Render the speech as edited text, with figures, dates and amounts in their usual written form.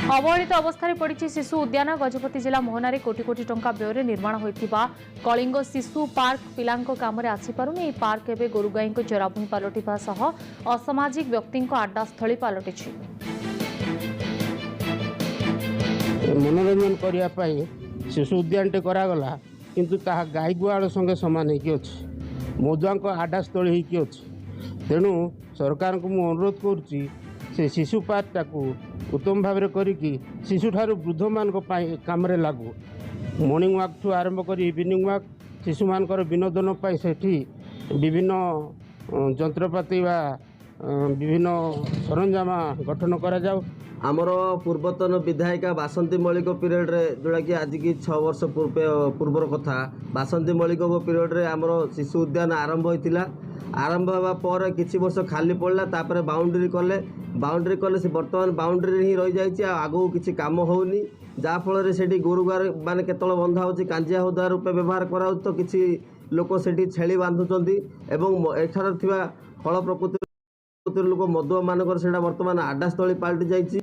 अवहेलित अवस्था पड़ी शिशु उद्यान गजपति जिला मोहनारे कोटी कोटी टंका व्यय निर्माण होता कलिंग शिशु पार्क पिलांक काम आसीपारुनी पार्क एवं गोरुगाई चराभूमि पलटिवा असामाजिक व्यक्ति आड्डास्थली पलटि मनोरंजन करने शिशु उद्यान टे करागला किंतु ताहा गाई गुआल संगे सामान होगी अच्छे मधुआ आड्डास्थली होगी अच्छे तेणु सरकार को मुझे अनुरोध करुच्ची से शिशु पार्क टाकू उत्तम भाव में करिकी शिशु ठारू वृद्ध मान काम लागू मॉर्निंग वॉक ठू आरंभ कर इवनिंग वॉक शिशु मानकर विनोदन सेठी विभिन्न जंत्रपाति वा विभिन्न सरंजाम गठन करा जाऊ। आमर पूर्वतन विधायिका बासंती मौलिक पीरियड रे जोड़ा कि आज की 6 वर्ष पूर्वर कथा बासंती मौलिक पीरियड रे आमर शिशु उद्यान आरंभ होता आरंभ होगा पर किसी वर्ष खाली पड़ला तापर बाउंड्री कले से बर्तमान बाउंड्री ही रही जाइए आगू किसी काम होनी जहाँफल से गोरुगार मान केतल बंधा हो कांजिया हौदा रूपे व्यवहार करा तो किसी लोक से छेली बांधुंट एठार फल प्रकृति लोक मधुआ मानकर बर्तमान आड्डास्थली पलटि जाइए।